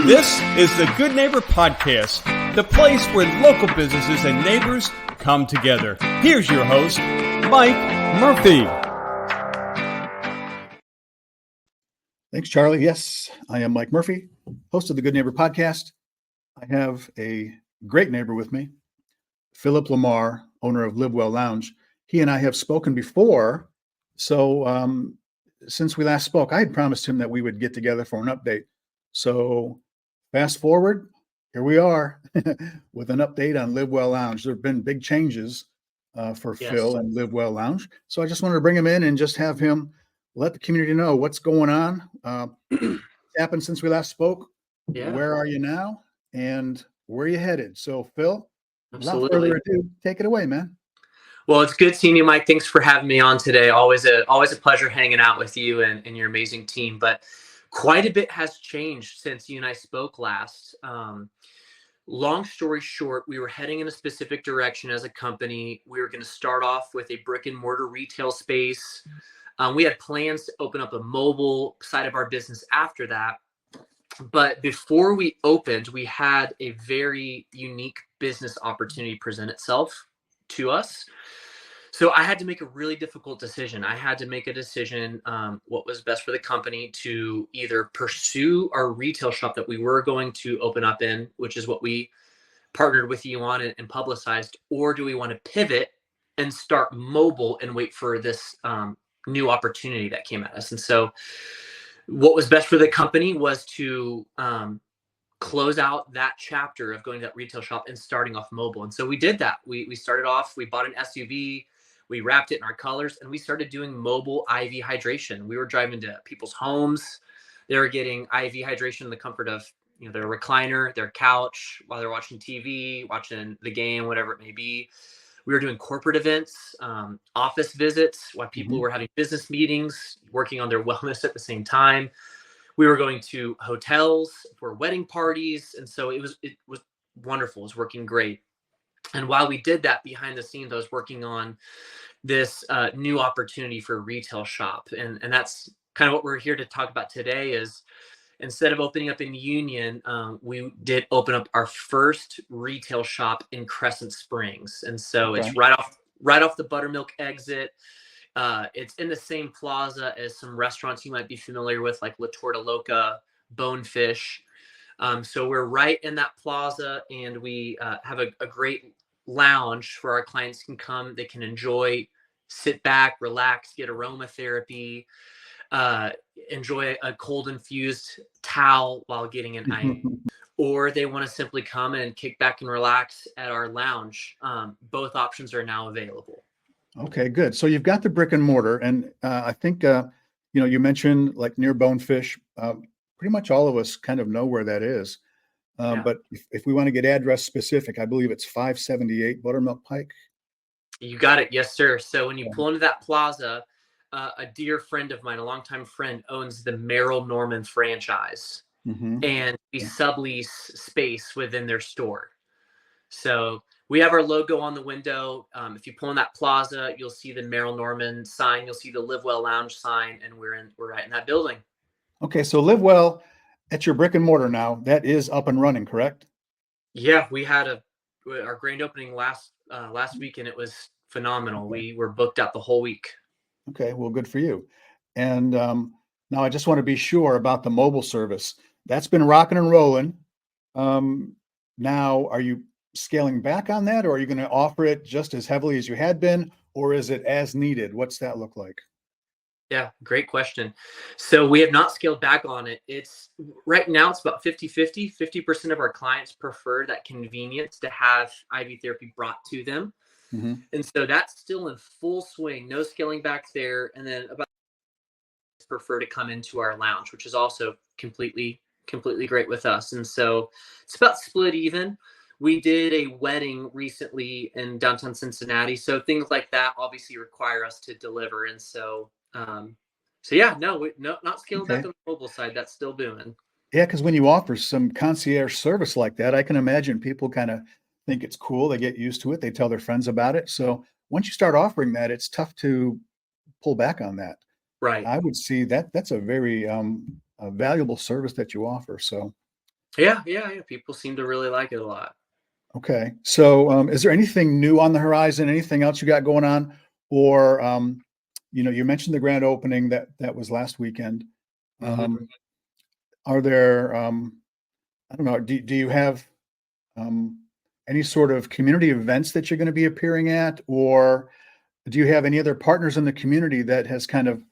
This is the Good Neighbor Podcast, the place where local businesses and neighbors come together. Here's your host, Mike Murphy. Thanks, Charlie. Yes, I am Mike Murphy, host of the Good Neighbor Podcast. I have a great neighbor with me, Philip Lamar, owner of Live Well Lounge. He and I have spoken before. So since we last spoke, I had promised him that we would get together for an update. So fast forward, here we are with an update on Live Well Lounge. There have been big changes for Phil and Live Well Lounge. So I just wanted to bring him in and just have him let the community know what's going on. What's happened since we last spoke? Yeah. Where are you now? And where are you headed? So Phil, Absolutely. without further ado, take it away, man. Well, it's good seeing you, Mike. Thanks for having me on today. Always a pleasure hanging out with you and your amazing team. But quite a bit has changed since you and I spoke last. Long story short, we were heading in a specific direction as a company. We were going to start off with a brick and mortar retail space. We had plans to open up a mobile side of our business after that. But before we opened, we had a very unique business opportunity present itself to us. So I had to make a really difficult decision. I had to make a decision what was best for the company to either pursue our retail shop that we were going to open up in, which is what we partnered with you on and publicized, or do we want to pivot and start mobile and wait for this new opportunity that came at us? And so what was best for the company was to close out that chapter of going to that retail shop and starting off mobile. And so we did that. We started off, we bought an SUV, we wrapped it in our colors, and we started doing mobile IV hydration. We were driving to people's homes. They were getting IV hydration in the comfort of their recliner, their couch, while they're watching TV, watching the game, whatever it may be. We were doing corporate events, office visits, while people were having business meetings, working on their wellness at the same time. We were going to hotels for wedding parties. And so it was wonderful. It was working great. And while we did that, behind the scenes, I was working on this new opportunity for a retail shop. And that's kind of what we're here to talk about today is instead of opening up in Union, we did open up our first retail shop in Crescent Springs. And so it's right off the Buttermilk exit. It's in the same plaza as some restaurants you might be familiar with, like La Torta Loca, Bonefish. So we're right in that plaza, and we have a great lounge where our clients can come. They can enjoy, sit back, relax, get aromatherapy, enjoy a cold infused towel while getting an ice. Or they want to simply come and kick back and relax at our lounge. Both options are now available. Okay, good. So you've got the brick and mortar, and I think you mentioned like near Bonefish. Pretty much all of us kind of know where that is. But if we want to get address specific, I believe it's 578 Buttermilk Pike. You got it, yes, sir. So when you pull into that plaza, a dear friend of mine, a longtime friend, owns the Merrill Norman franchise, and we sublease space within their store. So we have our logo on the window. If you pull in that plaza, you'll see the Merrill Norman sign. You'll see the Live Well Lounge sign, and we're right in that building. Okay, so Live Well at your brick and mortar now, that is up and running, correct? Yeah, we had our grand opening last week, and it was phenomenal. Okay. We were booked out the whole week. Okay, well, good for you. And now I just want to be sure about the mobile service. That's been rocking and rolling. Now, are you scaling back on that, or are you going to offer it just as heavily as you had been, or is it as needed? What's that look like? Yeah, great question. So we have not scaled back on it. It's right now it's about 50-50. 50% of our clients prefer that convenience to have IV therapy brought to them. And so that's still in full swing, no scaling back there. And then about prefer to come into our lounge, which is also completely great with us. And so it's about split even. We did a wedding recently in downtown Cincinnati. So things like that obviously require us to deliver. And so, not scaling back on the mobile side. That's still booming. Yeah, because when you offer some concierge service like that, I can imagine people kind of think it's cool. They get used to it. They tell their friends about it. So once you start offering that, it's tough to pull back on that. Right. I would see that that's a very valuable service that you offer. So Yeah. People seem to really like it a lot. Okay. So, is there anything new on the horizon? Anything else you got going on? Or, you mentioned the grand opening that was last weekend. Mhm. Are there, I don't know, do you have um, any sort of community events that you're going to be appearing at, or do you have any other partners in the community that has kind of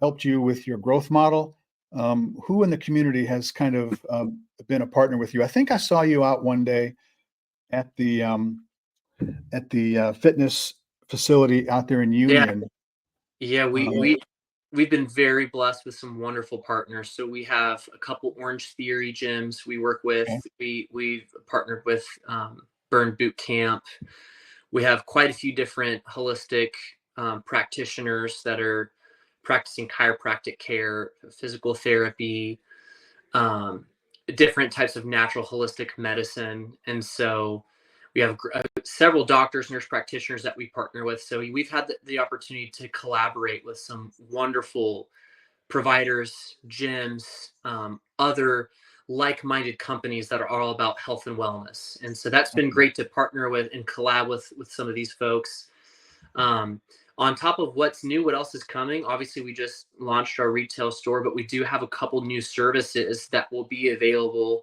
helped you with your growth model? Who in the community has kind of been a partner with you? I think I saw you out one day at the fitness facility out there in Yeah. Union. Yeah. Um, We've been very blessed with some wonderful partners. So we have a couple Orange Theory gyms we work with. okay. We've partnered with Burn Boot Camp. We have quite a few different holistic practitioners that are practicing chiropractic care, physical therapy, um, different types of natural holistic medicine. And so we have several doctors, nurse practitioners that we partner with. So we've had the opportunity to collaborate with some wonderful providers, gyms, other like-minded companies that are all about health and wellness. And so that's been great to partner with and collab with some of these folks. Um, on top of what's new, what else is coming? Obviously, we just launched our retail store, but we do have a couple new services that will be available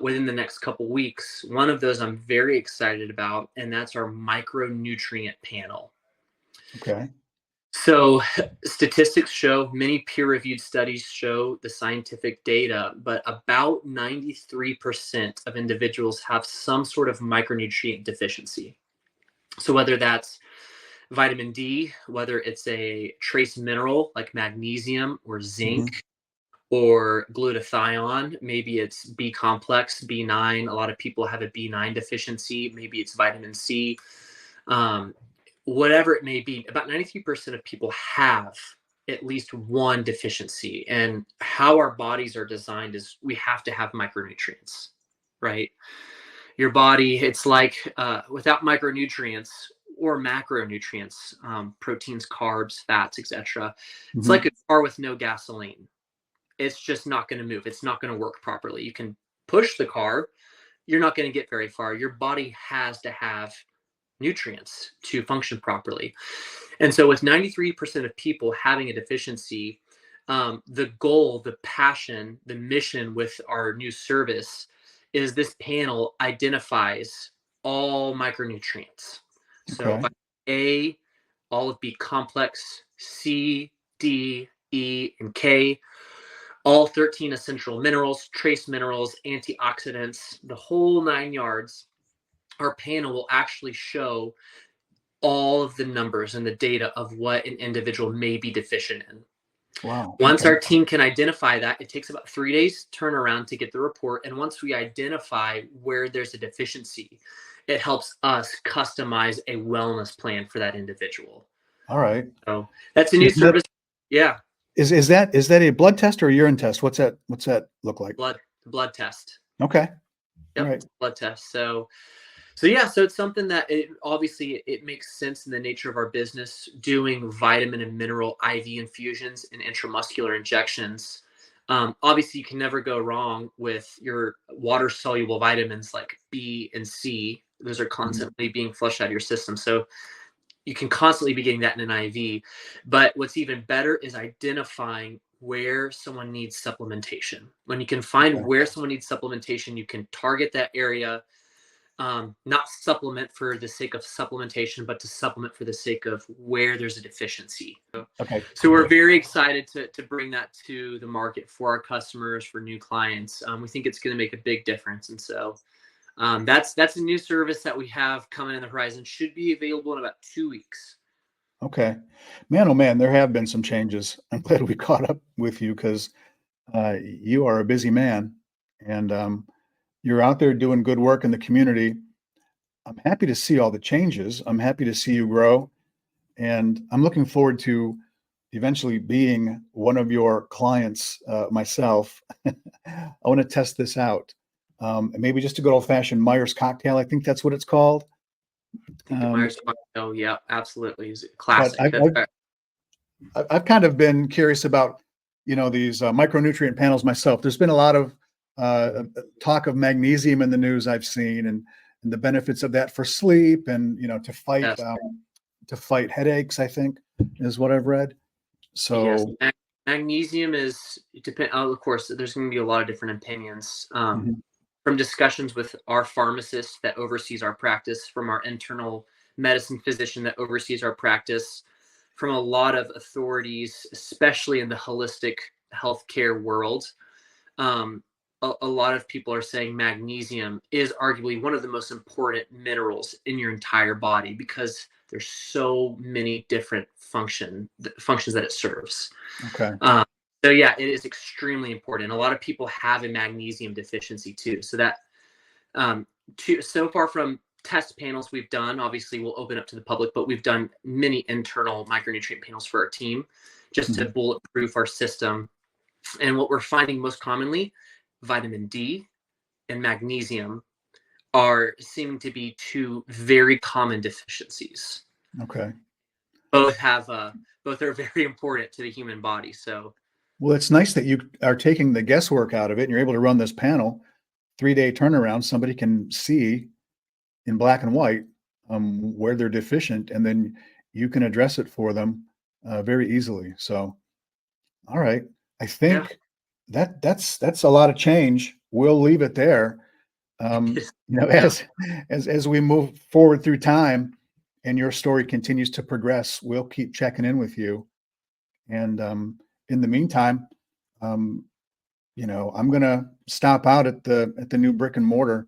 within the next couple weeks. One of those I'm very excited about, and that's our micronutrient panel. Okay. So, statistics show, many peer reviewed studies show the scientific data, but about 93% of individuals have some sort of micronutrient deficiency. So, whether that's vitamin D, whether it's a trace mineral like magnesium or Hmm. zinc or glutathione, maybe it's B complex, B9. A lot of people have a B9 deficiency, maybe it's vitamin C. Um, Whatever it may be, about 93% of people have at least one deficiency. And how our bodies are designed is we have to have micronutrients, right? Your body, it's like without micronutrients or macronutrients, proteins, carbs, fats, etc. It's like Hmm. a car with no gasoline. It's just not going to move. It's not going to work properly. You can push the car, you're not going to get very far. Your body has to have nutrients to function properly. And so, with 93% of people having a deficiency, the goal, the passion, the mission with our new service is this panel identifies all micronutrients. So, Okay. vitamin A, all of B complex, C, D, E, and K, all 13 essential minerals, trace minerals, antioxidants, the whole 9 yards. Our panel will actually show all of the numbers and the data of what an individual may be deficient in. Wow. Once Okay. our team can identify that, it takes about 3 days turnaround to get the report. And once we identify where there's a deficiency, it helps us customize a wellness plan for that individual. All right. So that's a new Is that service. Yeah, is that a blood test or a urine test? What's that look like? blood test. Okay. All Yep, right. blood test. So yeah, so it's something that it obviously it makes sense in the nature of our business doing vitamin and mineral IV infusions and intramuscular injections. Obviously, you can never go wrong with your water soluble vitamins like B and C. Those are Mhm. constantly being flushed out of your system, so you can constantly be getting that in an IV. But what's even better is identifying where someone needs supplementation. When you can find Okay. where someone needs supplementation, you can target that area, not supplement for the sake of supplementation, but to supplement for the sake of where there's a deficiency. Okay. So we're very excited to bring that to the market for our customers, for new clients. We think it's going to make a big difference, and so that's a new service that we have coming in the horizon. Should be available in about 2 weeks. Okay. Man, oh man, there have been some changes. I'm glad we caught up with you because you are a busy man and you're out there doing good work in the community. I'm happy to see all the changes. I'm happy to see you grow. And I'm looking forward to eventually being one of your clients myself. I want to test this out. And maybe just a good old fashioned Myers cocktail. I think that's what it's called. I think the Um, Myers cocktail, yeah, absolutely, is but classic. That's right. I've kind of been curious about, these micronutrient panels myself. There's been a lot of talk of magnesium in the news I've seen, and the benefits of that for sleep, and Yes. to fight headaches, I think is what I've read. Yes. So Magnesium is depend. Of course, there's going to be a lot of different opinions. mhm, From discussions with our pharmacist that oversees our practice, from our internal medicine physician that oversees our practice, from a lot of authorities, especially in the holistic healthcare world. A lot of people are saying magnesium is arguably one of the most important minerals in your entire body because there's so many different functions that it serves. okay. Um, so yeah, it is extremely important. A lot of people have a magnesium deficiency too. So that so far from test panels we've done, obviously we'll open up to the public, but we've done many internal micronutrient panels for our team just to Mhm. bulletproof our system. And what we're finding most commonly, vitamin D and magnesium are seeming to be two very common deficiencies. Okay. Both are very important to the human body. So Well, it's nice that you are taking the guesswork out of it and you're able to run this panel, 3-day turnaround. Somebody can see in black and white where they're deficient, and then you can address it for them very easily. So, all right, I yeah, think that's a lot of change. We'll leave it there. yeah, As we move forward through time, and your story continues to progress, we'll keep checking in with you. And in the meantime, um, I'm gonna stop out at the new brick and mortar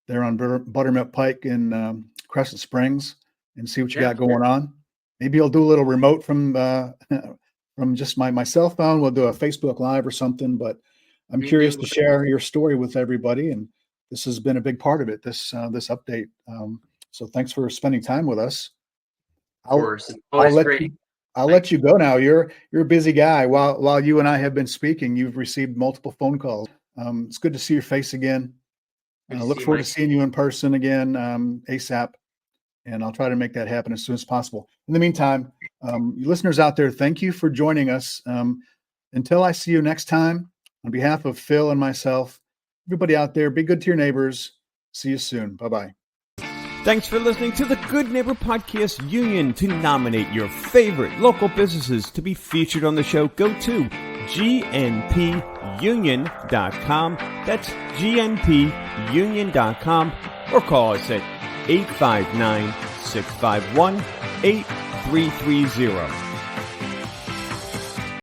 there on Buttermilk Pike in Crescent Springs and see what you yeah, got going on. Maybe I'll do a little remote from from just my cell phone. We'll do a Facebook Live or something. But I'm me curious do. to share your story with everybody, and this has been a big part of it. This update. So thanks for spending time with us. Of I'll course, it's I'll always let great. you I'll Mike. let you go now. You're a busy guy. While you and I have been speaking, you've received multiple phone calls. It's good to see your face again. Good to Look see you, forward to Mike. seeing you in person again ASAP, and I'll try to make that happen as soon as possible. In the meantime, you listeners out there, thank you for joining us. Until I see you next time, on behalf of Phil and myself, everybody out there, be good to your neighbors. See you soon. Bye-bye. Thanks for listening to the Good Neighbor Podcast Union. To nominate your favorite local businesses to be featured on the show, go to gnpunion.com. That's gnpunion.com, or call us at 859-651-8330.